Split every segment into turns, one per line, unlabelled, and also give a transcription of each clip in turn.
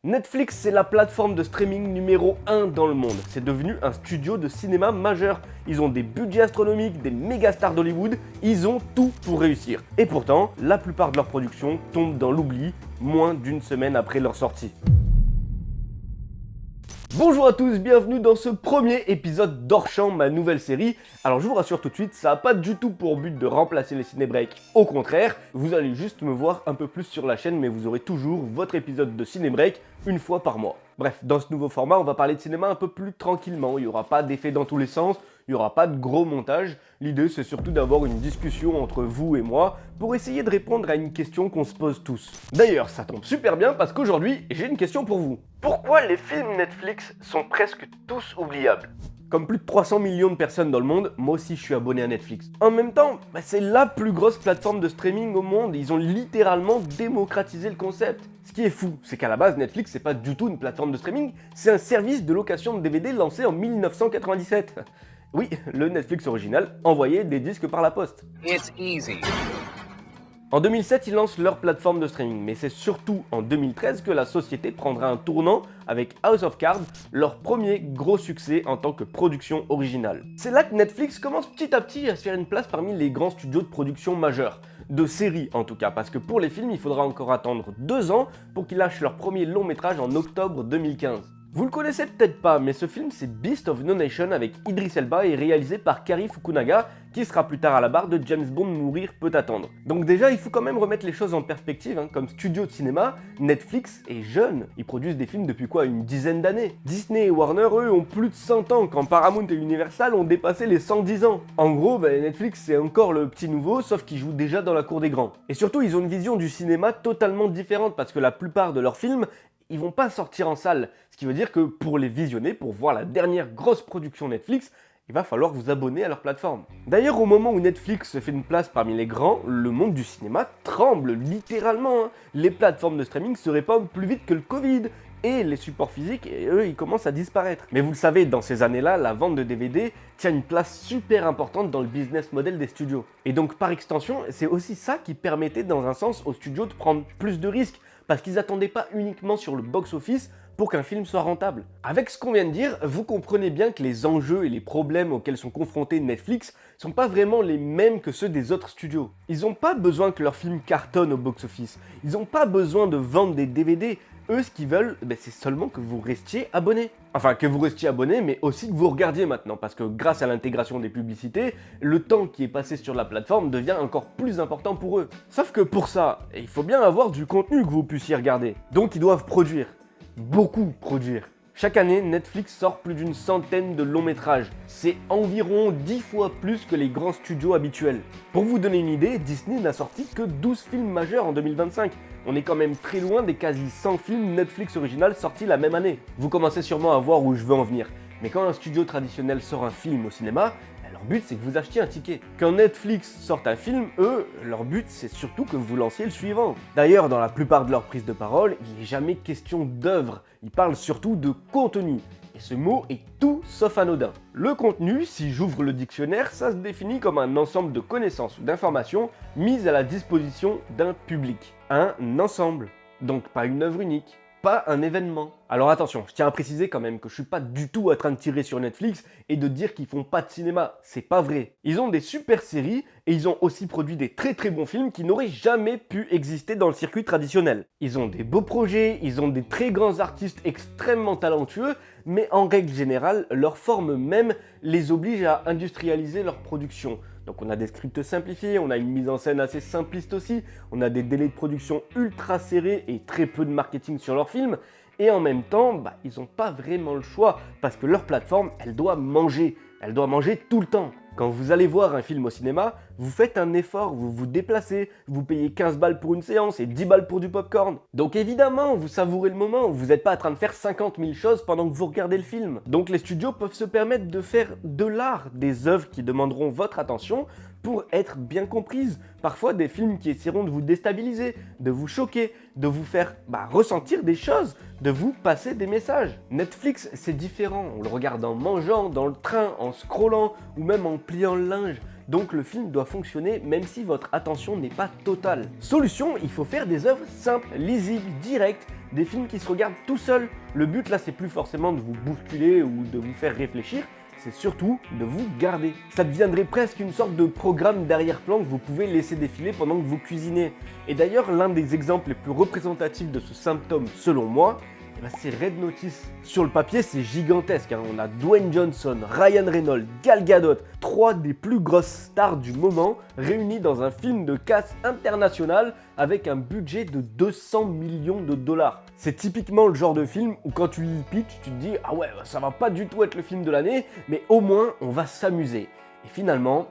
Netflix, c'est la plateforme de streaming numéro 1 dans le monde. C'est devenu un studio de cinéma majeur. Ils ont des budgets astronomiques, des méga stars d'Hollywood, ils ont tout pour réussir. Et pourtant, la plupart de leurs productions tombent dans l'oubli moins d'une semaine après leur sortie. Bonjour à tous, bienvenue dans ce premier épisode d'Hors-champ, ma nouvelle série. Alors je vous rassure tout de suite, ça n'a pas du tout pour but de remplacer les ciné-breaks. Au contraire, vous allez juste me voir un peu plus sur la chaîne, mais vous aurez toujours votre épisode de ciné-break une fois par mois. Bref, dans ce nouveau format, on va parler de cinéma un peu plus tranquillement. Il n'y aura pas d'effets dans tous les sens, il n'y aura pas de gros montage. L'idée, c'est surtout d'avoir une discussion entre vous et moi pour essayer de répondre à une question qu'on se pose tous. D'ailleurs, ça tombe super bien parce qu'aujourd'hui, j'ai une question pour vous. Pourquoi les films Netflix sont presque tous oubliables ? Comme plus de 300 millions de personnes dans le monde, moi aussi je suis abonné à Netflix. En même temps, c'est la plus grosse plateforme de streaming au monde. Ils ont littéralement démocratisé le concept. Ce qui est fou, c'est qu'à la base, Netflix, c'est pas du tout une plateforme de streaming, c'est un service de location de DVD lancé en 1997. Oui, le Netflix original envoyait des disques par la poste.
It's easy.
En 2007, ils lancent leur plateforme de streaming, mais c'est surtout en 2013 que la société prendra un tournant avec House of Cards, leur premier gros succès en tant que production originale. C'est là que Netflix commence petit à petit à se faire une place parmi les grands studios de production majeurs, de séries en tout cas, parce que pour les films, il faudra encore attendre 2 ans pour qu'ils lâchent leur premier long métrage en octobre 2015. Vous le connaissez peut-être pas, mais ce film c'est Beast of No Nation avec Idris Elba et réalisé par Cary Fukunaga, qui sera plus tard à la barre de James Bond Mourir peut attendre. Donc déjà, il faut quand même remettre les choses en perspective, comme studio de cinéma, Netflix est jeune. Ils produisent des films depuis quoi, une dizaine d'années. Disney et Warner, eux, ont plus de 100 ans, quand Paramount et Universal ont dépassé les 110 ans. En gros, Netflix c'est encore le petit nouveau, sauf qu'ils jouent déjà dans la cour des grands. Et surtout, ils ont une vision du cinéma totalement différente, parce que la plupart de leurs films, ils vont pas sortir en salle. Ce qui veut dire que pour les visionner, pour voir la dernière grosse production Netflix, il va falloir vous abonner à leur plateforme. D'ailleurs, au moment où Netflix se fait une place parmi les grands, le monde du cinéma tremble littéralement. Les plateformes de streaming se répandent plus vite que le Covid. Et les supports physiques, eux, ils commencent à disparaître. Mais vous le savez, dans ces années-là, la vente de DVD tient une place super importante dans le business model des studios. Et donc, par extension, c'est aussi ça qui permettait, dans un sens, aux studios de prendre plus de risques, parce qu'ils n'attendaient pas uniquement sur le box-office pour qu'un film soit rentable. Avec ce qu'on vient de dire, vous comprenez bien que les enjeux et les problèmes auxquels sont confrontés Netflix sont pas vraiment les mêmes que ceux des autres studios. Ils n'ont pas besoin que leur film cartonne au box-office. Ils n'ont pas besoin de vendre des DVD. Eux, ce qu'ils veulent, c'est seulement que vous restiez abonné. Enfin, que vous restiez abonné, mais aussi que vous regardiez maintenant, parce que grâce à l'intégration des publicités, le temps qui est passé sur la plateforme devient encore plus important pour eux. Sauf que pour ça, il faut bien avoir du contenu que vous puissiez regarder. Donc ils doivent produire. Beaucoup produire. Chaque année, Netflix sort plus d'une centaine de longs métrages. C'est environ 10 fois plus que les grands studios habituels. Pour vous donner une idée, Disney n'a sorti que 12 films majeurs en 2025. On est quand même très loin des quasi 100 films Netflix original sortis la même année. Vous commencez sûrement à voir où je veux en venir. Mais quand un studio traditionnel sort un film au cinéma, leur but c'est que vous achetiez un ticket. Quand Netflix sort un film, eux, leur but c'est surtout que vous lanciez le suivant. D'ailleurs, dans la plupart de leurs prises de parole, il n'est jamais question d'œuvre. Ils parlent surtout de contenu. Et ce mot est tout sauf anodin. Le contenu, si j'ouvre le dictionnaire, ça se définit comme un ensemble de connaissances ou d'informations mises à la disposition d'un public. Un ensemble, donc pas une œuvre unique. Pas un événement. Alors attention, je tiens à préciser quand même que je suis pas du tout en train de tirer sur Netflix et de dire qu'ils font pas de cinéma, c'est pas vrai. Ils ont des super séries et ils ont aussi produit des très très bons films qui n'auraient jamais pu exister dans le circuit traditionnel. Ils ont des beaux projets, ils ont des très grands artistes extrêmement talentueux, mais en règle générale, leur forme même les oblige à industrialiser leur production. Donc on a des scripts simplifiés, on a une mise en scène assez simpliste aussi, on a des délais de production ultra serrés et très peu de marketing sur leurs films, et en même temps, ils n'ont pas vraiment le choix, parce que leur plateforme, elle doit manger tout le temps. Quand vous allez voir un film au cinéma, vous faites un effort, vous vous déplacez, vous payez 15 balles pour une séance et 10 balles pour du popcorn. Donc évidemment, vous savourez le moment, vous n'êtes pas en train de faire 50 000 choses pendant que vous regardez le film. Donc les studios peuvent se permettre de faire de l'art, des œuvres qui demanderont votre attention pour être bien comprises. Parfois des films qui essaieront de vous déstabiliser, de vous choquer, de vous faire ressentir des choses, de vous passer des messages. Netflix, c'est différent, on le regarde en mangeant, dans le train, en scrollant ou même en pliant le linge. Donc le film doit fonctionner même si votre attention n'est pas totale. Solution, il faut faire des œuvres simples, lisibles, directes, des films qui se regardent tout seuls. Le but là, c'est plus forcément de vous bousculer ou de vous faire réfléchir, c'est surtout de vous garder. Ça deviendrait presque une sorte de programme d'arrière-plan que vous pouvez laisser défiler pendant que vous cuisinez. Et d'ailleurs, l'un des exemples les plus représentatifs de ce symptôme, selon moi, c'est Red Notice. Sur le papier, c'est gigantesque, hein. On a Dwayne Johnson, Ryan Reynolds, Gal Gadot, 3 des plus grosses stars du moment, réunis dans un film de casse international avec un budget de 200 millions de dollars. C'est typiquement le genre de film où quand tu y pitches, tu te dis « Ah ouais, ça va pas du tout être le film de l'année, mais au moins on va s'amuser. » Et finalement,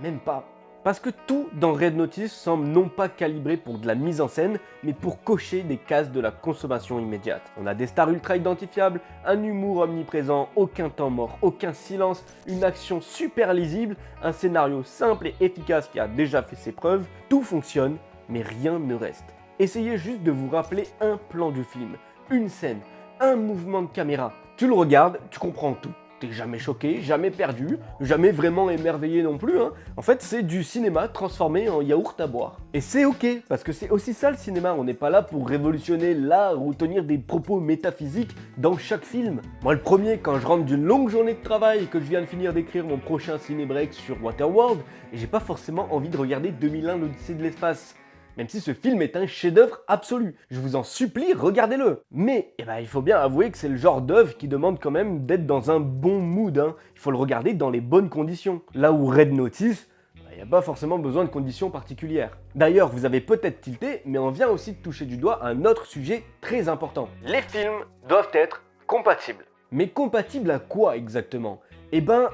même pas. Parce que tout dans Red Notice semble non pas calibré pour de la mise en scène, mais pour cocher des cases de la consommation immédiate. On a des stars ultra identifiables, un humour omniprésent, aucun temps mort, aucun silence, une action super lisible, un scénario simple et efficace qui a déjà fait ses preuves, tout fonctionne, mais rien ne reste. Essayez juste de vous rappeler un plan du film, une scène, un mouvement de caméra. Tu le regardes, tu comprends tout. T'es jamais choqué, jamais perdu, jamais vraiment émerveillé non plus, hein. En fait, c'est du cinéma transformé en yaourt à boire. Et c'est ok, parce que c'est aussi ça le cinéma, on n'est pas là pour révolutionner l'art ou tenir des propos métaphysiques dans chaque film. Moi le premier, quand je rentre d'une longue journée de travail et que je viens de finir d'écrire mon prochain ciné-break sur Waterworld, j'ai pas forcément envie de regarder 2001 l'Odyssée de l'espace. Même si ce film est un chef-d'œuvre absolu. Je vous en supplie, regardez-le. Mais il faut bien avouer que c'est le genre d'œuvre qui demande quand même d'être dans un bon mood, hein. Il faut le regarder dans les bonnes conditions. Là où Red Notice, il n'y a pas forcément besoin de conditions particulières. D'ailleurs, vous avez peut-être tilté, mais on vient aussi de toucher du doigt un autre sujet très important. Les films doivent être compatibles. Mais compatibles à quoi exactement ?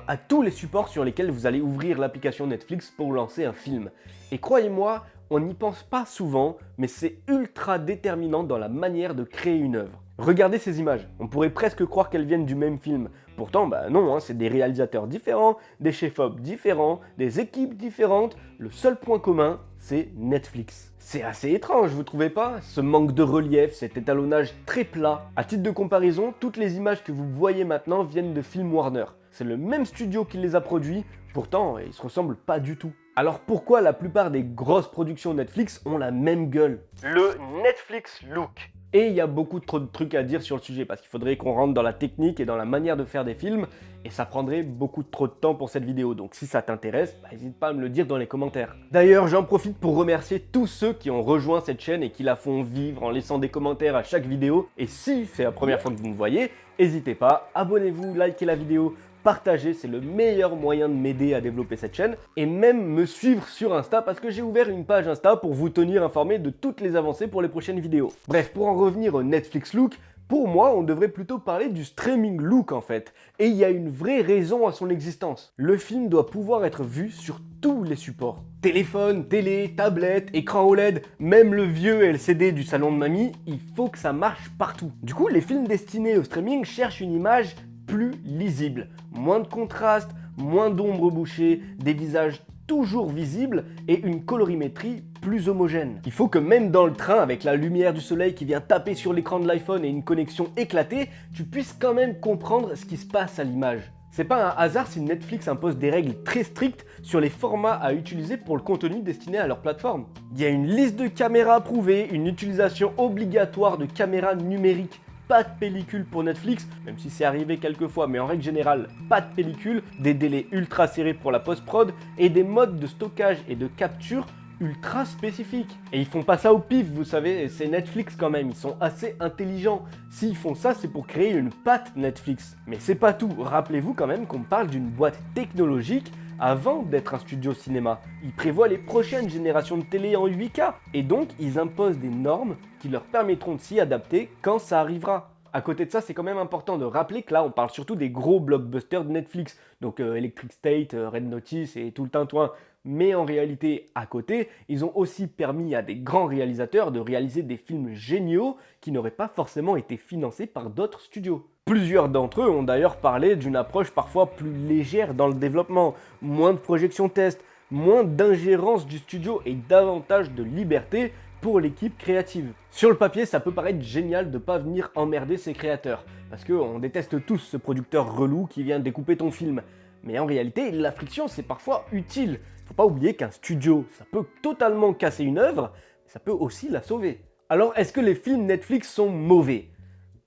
À tous les supports sur lesquels vous allez ouvrir l'application Netflix pour lancer un film. Et croyez-moi, on n'y pense pas souvent, mais c'est ultra déterminant dans la manière de créer une œuvre. Regardez ces images, on pourrait presque croire qu'elles viennent du même film. Pourtant, non, hein, c'est des réalisateurs différents, des chefs-op différents, des équipes différentes. Le seul point commun, c'est Netflix. C'est assez étrange, vous trouvez pas ? Ce manque de relief, cet étalonnage très plat. À titre de comparaison, toutes les images que vous voyez maintenant viennent de Film Warner. C'est le même studio qui les a produits, pourtant ils se ressemblent pas du tout. Alors pourquoi la plupart des grosses productions Netflix ont la même gueule ? Le Netflix look. Et il y a beaucoup trop de trucs à dire sur le sujet parce qu'il faudrait qu'on rentre dans la technique et dans la manière de faire des films et ça prendrait beaucoup trop de temps pour cette vidéo. Donc si ça t'intéresse, n'hésite pas à me le dire dans les commentaires. D'ailleurs, j'en profite pour remercier tous ceux qui ont rejoint cette chaîne et qui la font vivre en laissant des commentaires à chaque vidéo. Et si c'est la première fois que vous me voyez, n'hésitez pas, abonnez-vous, likez la vidéo, partagez, c'est le meilleur moyen de m'aider à développer cette chaîne et même me suivre sur Insta parce que j'ai ouvert une page Insta pour vous tenir informé de toutes les avancées pour les prochaines vidéos. Bref, pour en revenir au Netflix look, pour moi, on devrait plutôt parler du streaming look en fait. Et il y a une vraie raison à son existence. Le film doit pouvoir être vu sur tous les supports. Téléphone, télé, tablette, écran OLED, même le vieux LCD du salon de mamie, il faut que ça marche partout. Du coup, les films destinés au streaming cherchent une image plus lisible, moins de contraste, moins d'ombre bouchée, des visages toujours visibles et une colorimétrie plus homogène. Il faut que même dans le train, avec la lumière du soleil qui vient taper sur l'écran de l'iPhone et une connexion éclatée, tu puisses quand même comprendre ce qui se passe à l'image. C'est pas un hasard si Netflix impose des règles très strictes sur les formats à utiliser pour le contenu destiné à leur plateforme. Il y a une liste de caméras approuvées, une utilisation obligatoire de caméras numériques, pas de pellicule pour Netflix, même si c'est arrivé quelques fois, mais en règle générale, pas de pellicule, des délais ultra serrés pour la post-prod et des modes de stockage et de capture ultra spécifiques. Et ils font pas ça au pif, vous savez, c'est Netflix quand même, ils sont assez intelligents. S'ils font ça, c'est pour créer une patte Netflix. Mais c'est pas tout, rappelez-vous quand même qu'on parle d'une boîte technologique avant d'être un studio cinéma. Ils prévoient les prochaines générations de télé en 8K et donc ils imposent des normes qui leur permettront de s'y adapter quand ça arrivera. À côté de ça, c'est quand même important de rappeler que là, on parle surtout des gros blockbusters de Netflix, donc Electric State, Red Notice et tout le tintouin. Mais en réalité, à côté, ils ont aussi permis à des grands réalisateurs de réaliser des films géniaux qui n'auraient pas forcément été financés par d'autres studios. Plusieurs d'entre eux ont d'ailleurs parlé d'une approche parfois plus légère dans le développement, moins de projections test, moins d'ingérence du studio et davantage de liberté pour l'équipe créative. Sur le papier, ça peut paraître génial de ne pas venir emmerder ses créateurs, parce qu'on déteste tous ce producteur relou qui vient découper ton film. Mais en réalité, la friction, c'est parfois utile. Faut pas oublier qu'un studio, ça peut totalement casser une œuvre, mais ça peut aussi la sauver. Alors, est-ce que les films Netflix sont mauvais?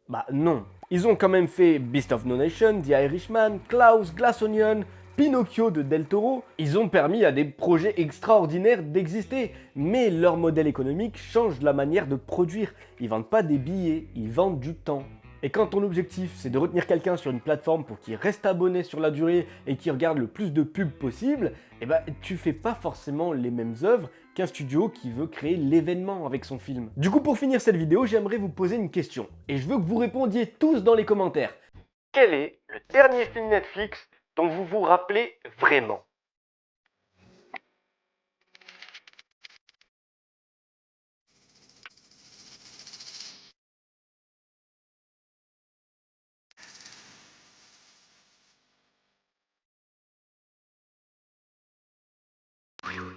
Bah non. Ils ont quand même fait Beast of No Nation, The Irishman, Klaus, Glass Onion, Pinocchio de Del Toro. Ils ont permis à des projets extraordinaires d'exister, mais leur modèle économique change la manière de produire. Ils vendent pas des billets, ils vendent du temps. Et quand ton objectif c'est de retenir quelqu'un sur une plateforme pour qu'il reste abonné sur la durée et qu'il regarde le plus de pubs possible, eh ben tu fais pas forcément les mêmes œuvres qu'un studio qui veut créer l'événement avec son film. Du coup, pour finir cette vidéo, j'aimerais vous poser une question et je veux que vous répondiez tous dans les commentaires. Quel est le dernier film Netflix dont vous vous rappelez vraiment?